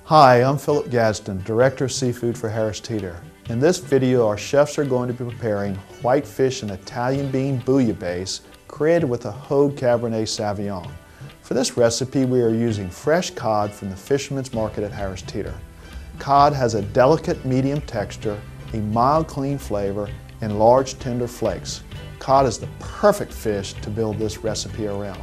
Hi, I'm Philip Gadsden, Director of Seafood for Harris Teeter. In this video, our chefs are going to be preparing whitefish and Italian bean bouillabaisse created with a Hogue Cabernet Sauvignon. For this recipe, we are using fresh cod from the Fisherman's Market at Harris Teeter. Cod has a delicate medium texture, a mild clean flavor, and large tender flakes. Cod is the perfect fish to build this recipe around.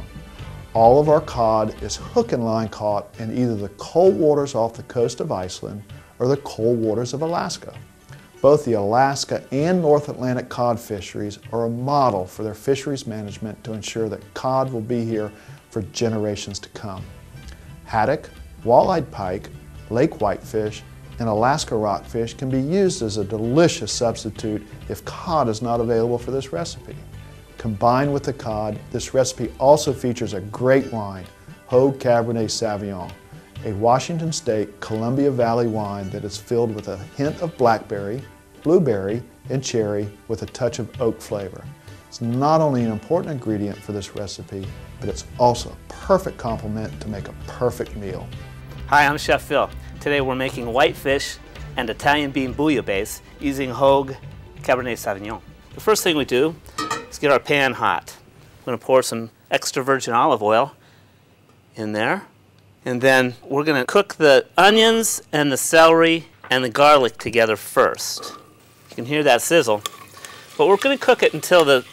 All of our cod is hook and line caught in either the cold waters off the coast of Iceland or the cold waters of Alaska. Both the Alaska and North Atlantic cod fisheries are a model for their fisheries management to ensure that cod will be here for generations to come. Haddock, walleyed pike, lake whitefish, and Alaska rockfish can be used as a delicious substitute if cod is not available for this recipe. Combined with the cod, this recipe also features a great wine, Hogue Cabernet Sauvignon, a Washington State Columbia Valley wine that is filled with a hint of blackberry, blueberry, and cherry with a touch of oak flavor. It's not only an important ingredient for this recipe, but it's also a perfect complement to make a perfect meal. Hi, I'm Chef Phil. Today we're making whitefish and Italian bean bouillabaisse using Hogue Cabernet Sauvignon. The first thing we do is get our pan hot. I'm going to pour some extra virgin olive oil in there. And then we're going to cook the onions and the celery and the garlic together first. You can hear that sizzle. But we're going to cook it until the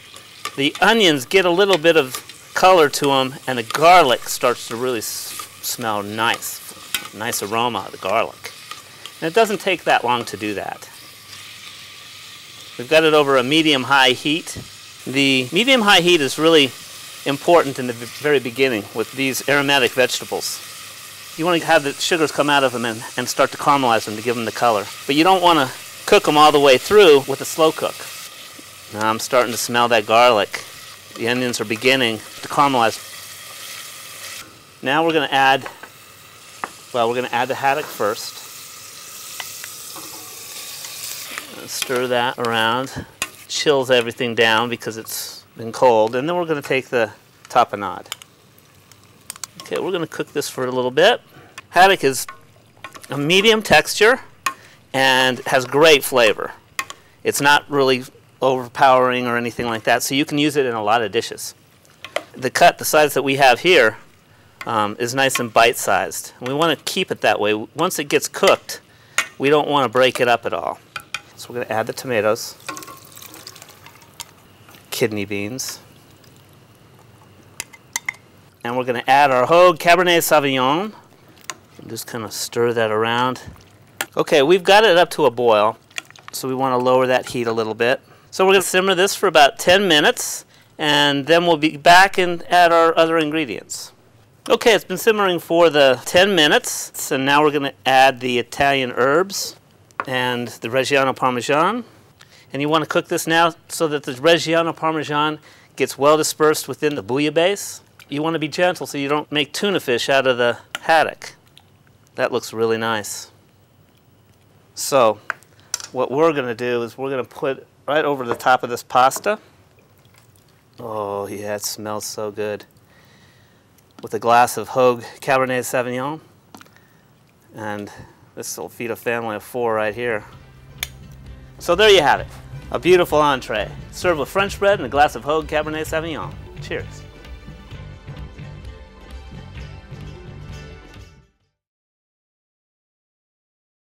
onions get a little bit of color to them and the garlic starts to really smell nice. Nice aroma of the garlic. And it doesn't take that long to do that. We've got it over a medium-high heat. The medium-high heat is really important in the very beginning with these aromatic vegetables. You want to have the sugars come out of them and start to caramelize them to give them the color. But you don't want to cook them all the way through with a slow cook. Now I'm starting to smell that garlic. The onions are beginning to caramelize. Now we're going to add the haddock first. Stir that around. Chills everything down because it's been cold. And then we're going to take the tapenade. Okay, we're going to cook this for a little bit. Haddock is a medium texture and has great flavor. It's not really overpowering or anything like that, so you can use it in a lot of dishes. The size that we have here is nice and bite-sized. We want to keep it that way. Once it gets cooked, we don't want to break it up at all. So we're going to add the tomatoes, kidney beans, and we're going to add our Hogue Cabernet Sauvignon. And just kind of stir that around. Okay, we've got it up to a boil, so we want to lower that heat a little bit. So we're going to simmer this for about 10 minutes, and then we'll be back and add our other ingredients. Okay, it's been simmering for the 10 minutes, so now we're going to add the Italian herbs and the Reggiano Parmesan. And you want to cook this now so that the Reggiano Parmesan gets well dispersed within the bouillabaisse. You want to be gentle so you don't make tuna fish out of the haddock. That looks really nice. So what we're going to do is we're going to put right over the top of this pasta. Oh yeah, it smells so good. With a glass of Hogue Cabernet Sauvignon. And this will feed a family of 4 right here. So there you have it. A beautiful entree. Served with French bread and a glass of Hogue Cabernet Sauvignon. Cheers.